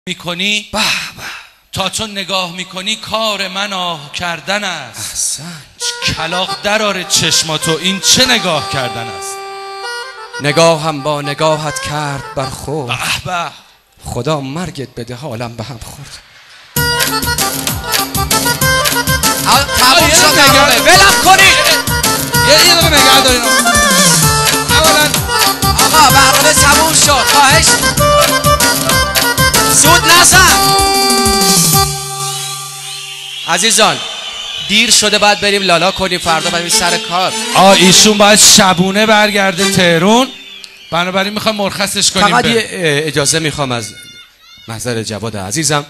میکنی به تا تو نگاه میکنی کار من آه کردن است. احسن. کلاغ دراره چشماتو، این چه نگاه کردن است؟ نگاهم با نگاهت کرد برخورد، به به خدا مرگت بده حالم به هم خورد. تموم شد نگاه ولم کنید. یه دقیقه نگه دارین. اولا آقا برنامه تموم شد، خواهش سود نزن. عزیزان دیر شده، باید بریم لالا کنیم، فردا بریم سر کار. ایشون باید شبونه برگرده تهرون، بنابراین میخوایم مرخصش کنیم. فقط یه اجازه میخوام از محضر جواد عزیزم،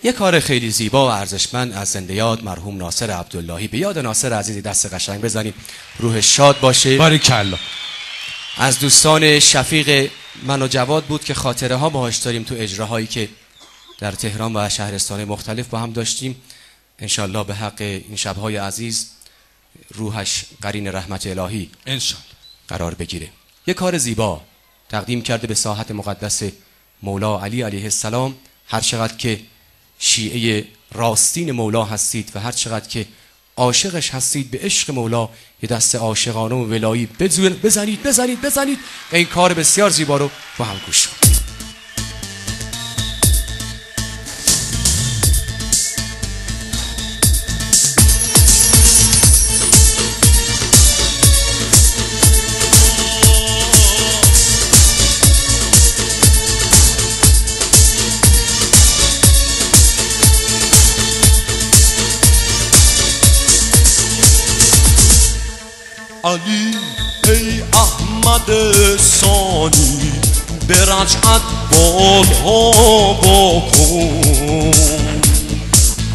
یه کار خیلی زیبا و ارزشمند از زنده یاد مرحوم ناصر عبداللهی. به یاد ناصر عزیزی دست قشنگ بزنیم، روح شاد باشه. باریکلا. از دوستان شفیق من و جواد بود که خاطره ها باهاش داریم تو اجراهایی که در تهران و شهرستان مختلف با هم داشتیم. انشالله به حق این شبهای عزیز روحش قرین رحمت الهی انشالله قرار بگیره. یه کار زیبا تقدیم کرده به ساحت مقدس مولا علی علیه السلام. هر چقدر که شیعه راستین مولا هستید و هر چقدر که عاشقش هستید، به عشق مولا یه دست عاشقانه و ولایی بزنید بزنید بزنید و این کار بسیار زیبا رو با هم گوش کنید. علی ای احمد ثانی، به رجعت بالها بکن.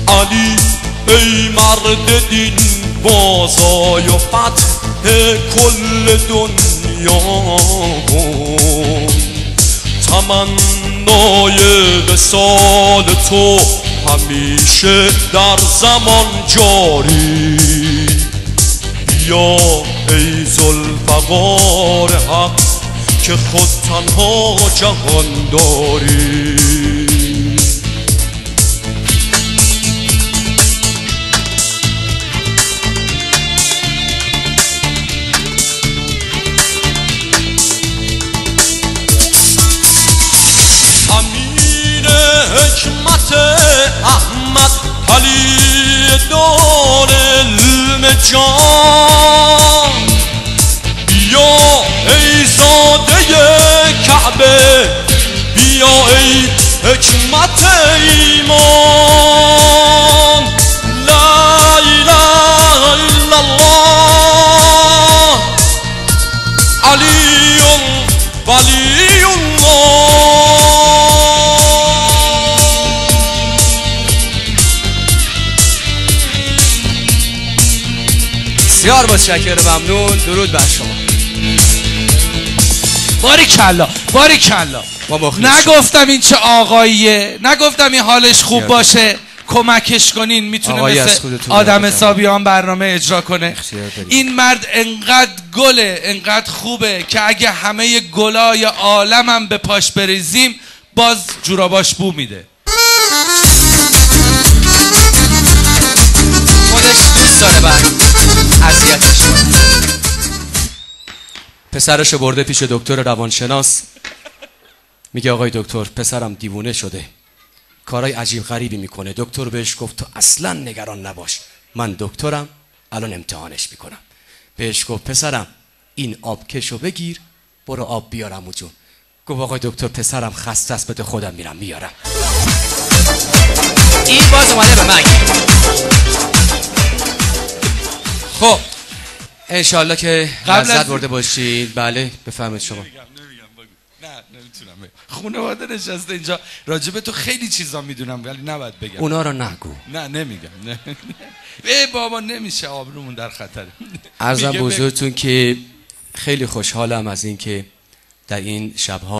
علی ای مرد دین بازای و فتح کل دنیا کن. تمنای وصال تو همیشه در زمان جاری. یا ای ذوالفقار حق که خود تنها جهان داری. امین حکمت احمد علی دار علم جان. بیا ای زاده کعبه، بیا ای حکمت ایمان. لا اله الا الله علی ولی الله. بسیار متشکرم، ممنون. درود بر شما. باریکلا باریکلا. نگفتم این چه آقاییه، نگفتم این حالش خوب باشه کمکش کنین، میتونه مثل آدم حسابیان برنامه اجرا کنه. این مرد انقدر گله، انقدر خوبه که اگه همه گلای عالمم به پاش بریزیم باز جوراباش بو میده. خودش دوست داره بعد اذیتش کنه. پسرشو برده پیش دکتر روانشناس، میگه آقای دکتر پسرم دیوونه شده، کارهای عجیب غریبی میکنه. دکتر بهش گفت تو اصلا نگران نباش، من دکترم الان امتحانش میکنم. بهش گفت پسرم این آبکشو بگیر برو آب بیارم و جون. گفت آقای دکتر پسرم خسته است، بده خودم میرم میارم. این باز اومده به من. خب انشالله که لذت برده باشید. بله بفهمید شما. نه نمیتونم خانواده نشسته اینجا، راجب تو خیلی چیزا میدونم ولی نباید بگم. اونا رو نگو. نه نمیگم. نه ای بابا نمیشه، آبرومون در خطره. عرضم بزرگتون که خیلی خوشحالم از این که در این شبها